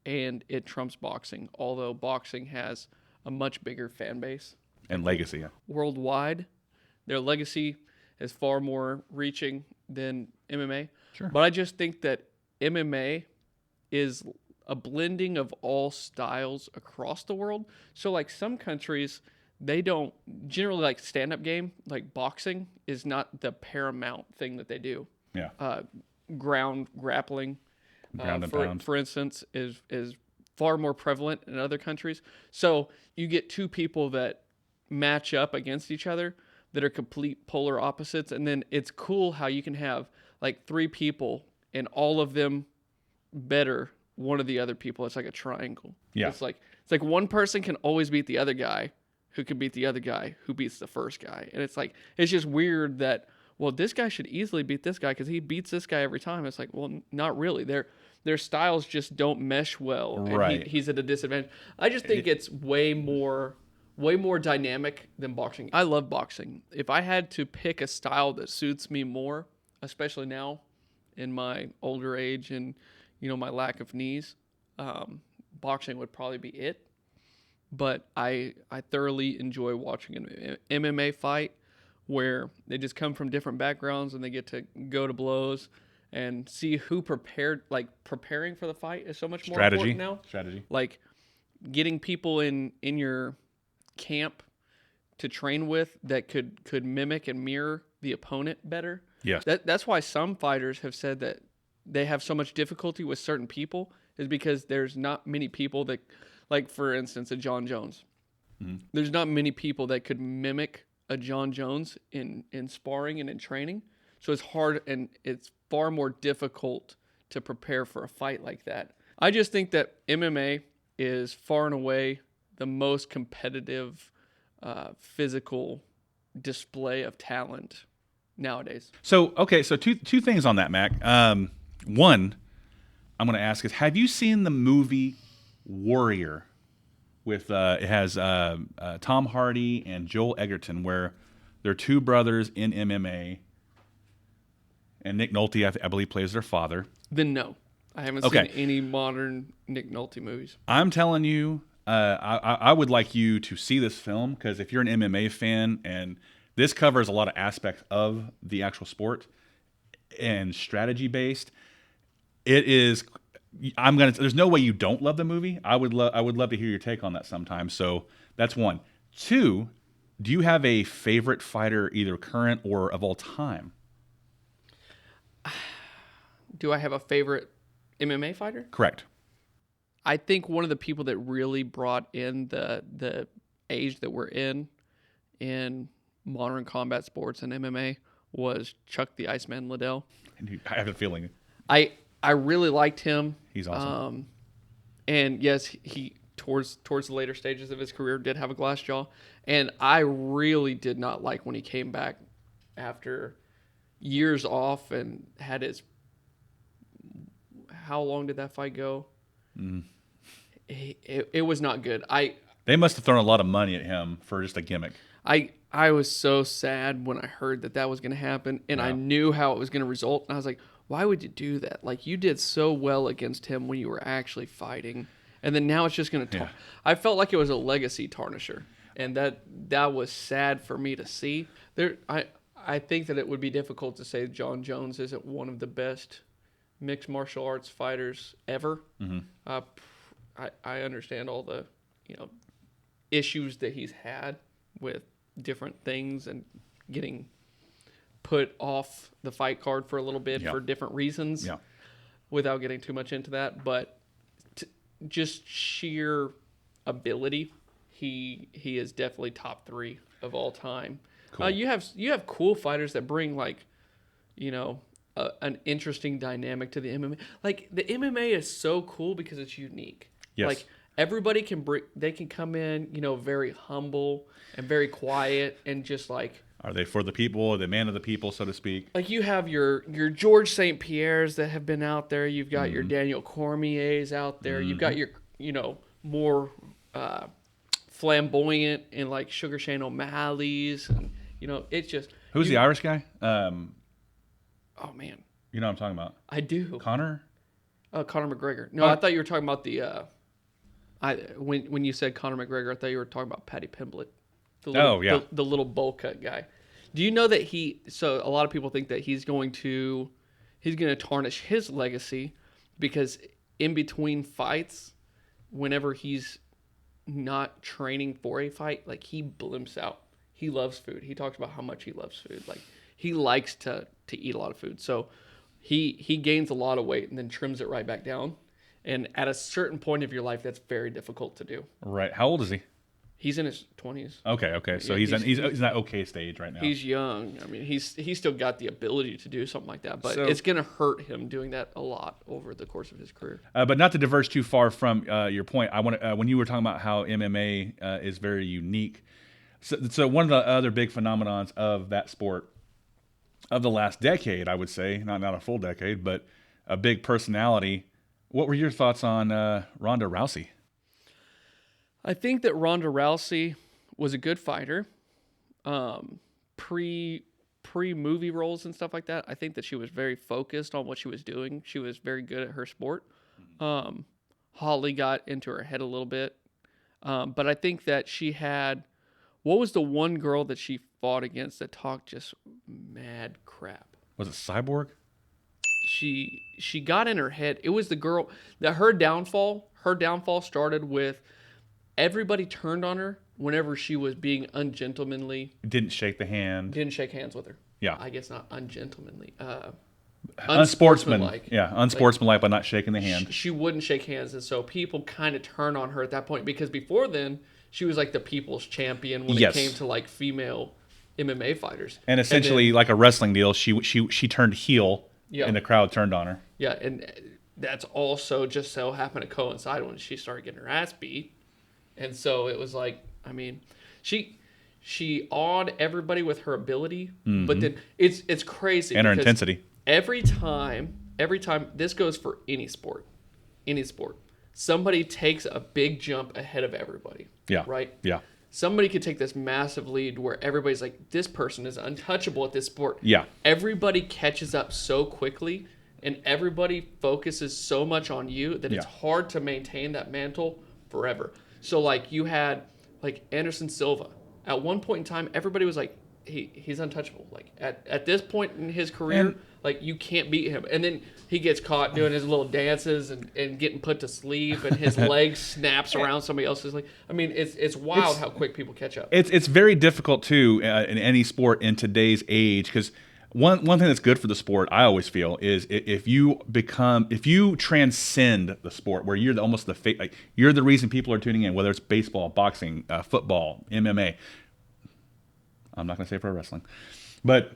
and it trumps boxing, although boxing has a much bigger fan base. And legacy, yeah. Worldwide, their legacy is far more reaching than MMA. Sure. But I just think that MMA is a blending of all styles across the world. So like some countries, they don't generally like stand-up game, like boxing is not the paramount thing that they do. Yeah. Ground grappling, Ground and pound. for instance, is far more prevalent in other countries. So you get two people that match up against each other that are complete polar opposites, and then it's cool how you can have like three people and all of them better one of the other people. It's like a triangle. Yeah. It's like one person can always beat the other guy, who can beat the other guy, who beats the first guy. And it's like, it's just weird that, well, this guy should easily beat this guy because he beats this guy every time. It's like, well, not really. Their styles just don't mesh well. Right. And he's at a disadvantage. I just think it's way more dynamic than boxing. I love boxing. If I had to pick a style that suits me more, especially now in my older age and, my lack of knees, boxing would probably be it. But I thoroughly enjoy watching an MMA fight where they just come from different backgrounds and they get to go to blows and see who prepared. Like, preparing for the fight is so much more important now. Strategy. Like, getting people in your camp to train with that could mimic and mirror the opponent better. Yes. That's why some fighters have said that they have so much difficulty with certain people, is because there's not many people that, like, for instance, a John Jones. Mm-hmm. There's not many people that could mimic a John Jones in sparring and in training. So it's hard, and it's far more difficult to prepare for a fight like that. I just think that MMA is far and away the most competitive physical display of talent nowadays. So two things on that, Mac. One, I'm going to ask is, have you seen the movie Warrior? With it has Tom Hardy and Joel Edgerton, where they're two brothers in MMA, and Nick Nolte, I believe, plays their father. Then no, I haven't seen any modern Nick Nolte movies. I'm telling you, I would like you to see this film, because if you're an MMA fan, and this covers a lot of aspects of the actual sport and strategy based, it is There's no way you don't love the movie. I would love to hear your take on that sometime. So that's one. Two, do you have a favorite fighter, either current or of all time? Do I have a favorite MMA fighter? Correct. I think one of the people that really brought in the age that we're in modern combat sports and MMA was Chuck the Iceman Liddell. I have a feeling. I really liked him. He's awesome. And yes, he towards the later stages of his career did have a glass jaw, and I really did not like when he came back after years off and had his. How long did that fight go? It was not good. They must have thrown a lot of money at him for just a gimmick. I was so sad when I heard that was going to happen, and I knew how it was going to result, and I was like, why would you do that? Like, you did so well against him when you were actually fighting, and then now it's just going to I felt like it was a legacy tarnisher, and that was sad for me to see. I think that it would be difficult to say John Jones isn't one of the best mixed martial arts fighters ever. I understand all the issues that he's had with different things and getting put off the fight card for a little bit for different reasons without getting too much into that. But just sheer ability, he is definitely top 3 of all time. Cool. You have cool fighters that bring an interesting dynamic to the MMA. Like, the MMA is so cool because it's unique. Yes. Like, everybody can come in, very humble and very quiet and just like. Are they for the people or the man of the people, so to speak? Like, you have your George St. Pierre's that have been out there. You've got your Daniel Cormier's out there. You've got your, more flamboyant and like Sugar Shane O'Malley's. And, it's just. Who's the Irish guy? Oh, man. You know what I'm talking about? I do. Conor? Oh, Conor McGregor. No, I thought you were talking about the. When you said Conor McGregor, I thought you were talking about Paddy Pimblett. The little bowl cut guy. Do you know that so a lot of people think that he's going to tarnish his legacy because in between fights, whenever he's not training for a fight, like, he blimps out. He loves food. He talks about how much he loves food. Like, he likes to eat a lot of food. So he gains a lot of weight and then trims it right back down. And at a certain point of your life, that's very difficult to do. Right. How old is he? He's in his 20s. Okay. So he's in that okay stage right now. He's young. I mean, he's still got the ability to do something like that, but it's going to hurt him doing that a lot over the course of his career. But not to diverge too far from your point, I want when you were talking about how MMA is very unique. So one of the other big phenomenons of that sport of the last decade, I would say, not a full decade, but a big personality. What were your thoughts on Ronda Rousey? I think that Ronda Rousey was a good fighter. Pre-movie roles and stuff like that, I think that she was very focused on what she was doing. She was very good at her sport. Holly got into her head a little bit. But I think that she had... What was the one girl that she fought against that talked just mad crap? Was it Cyborg? She got in her head. It was the girl that her downfall started with everybody turned on her whenever she was being ungentlemanly. Didn't shake the hand. Didn't shake hands with her. Yeah. I guess not ungentlemanly. Unsportsmanlike. Yeah, unsportsmanlike by not shaking the hand. She wouldn't shake hands, and so people kind of turned on her at that point because before then she was like the people's champion when it came to like female MMA fighters. And essentially, like a wrestling deal, she turned heel, and the crowd turned on her. Yeah, and that's also just so happened to coincide when she started getting her ass beat. And so it was like, I mean, she awed everybody with her ability, but then it's crazy. And her intensity. Every time, this goes for any sport, somebody takes a big jump ahead of everybody. Yeah. Right? Yeah. Somebody could take this massive lead where everybody's like, this person is untouchable at this sport. Yeah. Everybody catches up so quickly and everybody focuses so much on you that it's hard to maintain that mantle forever. So like you had like Anderson Silva. At one point in time, everybody was like, he's untouchable. Like at this point in his career, like you can't beat him. And then he gets caught doing his little dances and getting put to sleep, and his leg snaps around somebody else's leg. I mean, it's wild how quick people catch up. It's very difficult too in any sport in today's age, because one thing that's good for the sport, I always feel, is if you transcend the sport, where you're almost like you're the reason people are tuning in, whether it's baseball, boxing, football, MMA. I'm not going to say pro wrestling, but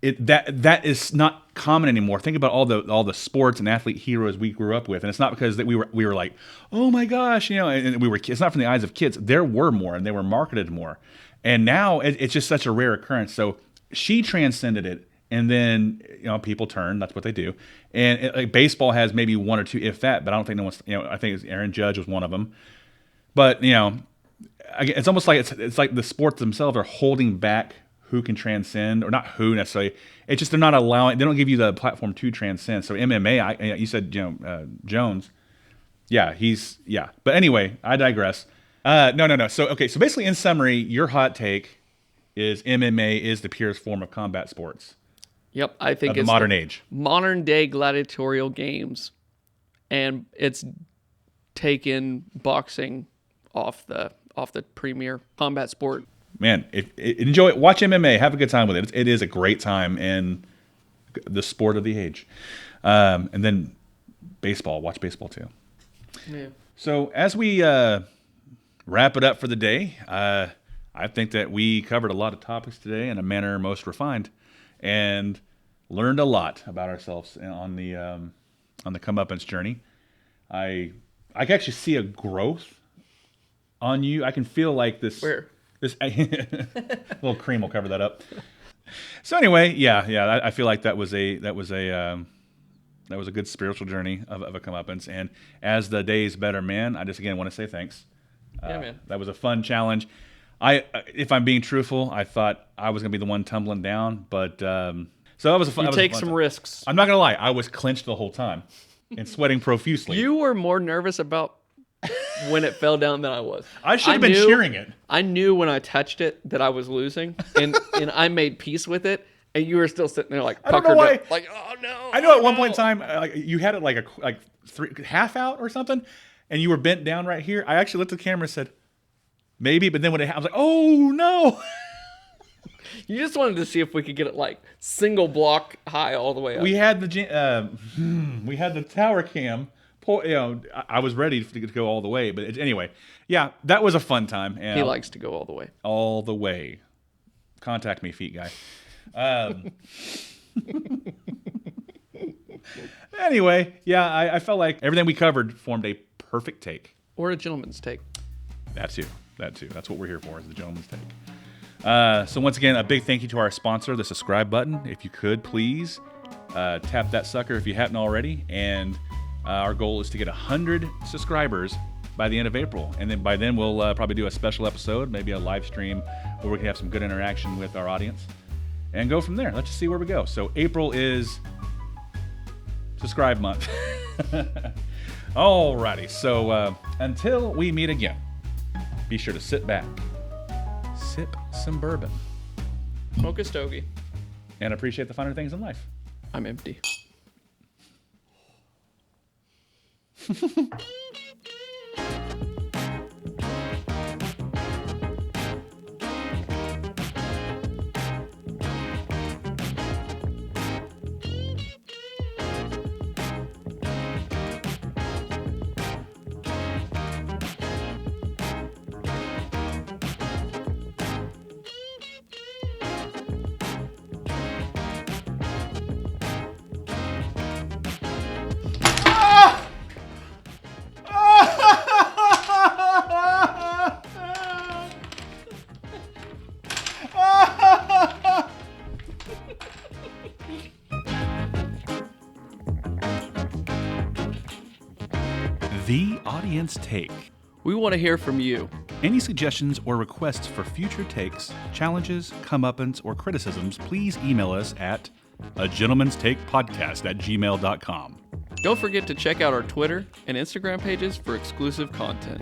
that is not common anymore. Think about all the sports and athlete heroes we grew up with, and it's not because that we were like, oh my gosh, and we were. It's not from the eyes of kids. There were more, and they were marketed more, and now it's just such a rare occurrence. So she transcended it, and then people turn. That's what they do, and like baseball has maybe one or two, if that. But I don't think no one's. I think Aaron Judge was one of them, but it's almost like it's like the sports themselves are holding back who can transcend, or not who necessarily. It's just they're not allowing. They don't give you the platform to transcend. So MMA, you said Jones, yeah. But anyway, I digress. No. So basically, in summary, your hot take is MMA is the purest form of combat sports. Yep, I think it's the modern age, modern day gladiatorial games, and it's taken boxing off the premier combat sport. Man, enjoy it. Watch MMA. Have a good time with it. It is a great time in the sport of the age. And then baseball. Watch baseball too. Yeah. So as we wrap it up for the day, I think that we covered a lot of topics today in a manner most refined, and learned a lot about ourselves on the Comeuppance journey. I can actually see a growth on you. I can feel like this. Where? This little cream will cover that up. So anyway, yeah, I feel like that was a good spiritual journey of a comeuppance. And as the day's better, man, I just again want to say thanks. Yeah, man. That was a fun challenge. If I'm being truthful, I thought I was gonna be the one tumbling down, but so that was a fun. You take some risks. I'm not gonna lie, I was clenched the whole time and sweating profusely. You were more nervous about when it fell down than I was. I should have been cheering it. I knew when I touched it that I was losing, and I made peace with it, and you were still sitting there like puckered up, like, oh no. I know at one point in time, you had it like half out or something, and you were bent down right here. I actually looked at the camera and said, maybe, but then when it happened, I was like, oh no. You just wanted to see if we could get it like single block high all the way up. We had the tower cam. I was ready to go all the way, but anyway, yeah, that was a fun time. And he likes to go all the way. All the way. Contact me, feet guy. Anyway, yeah, I felt like everything we covered formed a perfect take. Or a gentleman's take. That too. That's what we're here for, is the gentleman's take. So once again, a big thank you to our sponsor, the subscribe button. If you could, please tap that sucker if you haven't already. And our goal is to get 100 subscribers by the end of April. And then by then, we'll probably do a special episode, maybe a live stream where we can have some good interaction with our audience and go from there. Let's just see where we go. So April is subscribe month. Alrighty. So until we meet again, be sure to sit back, sip some bourbon, smoke a stogie, and appreciate the finer things in life. I'm empty. The Audience Take. We want to hear from you. Any suggestions or requests for future takes, challenges, comeuppance, or criticisms, please email us at AGentlemansTakePodcast@gmail.com. Don't forget to check out our Twitter and Instagram pages for exclusive content.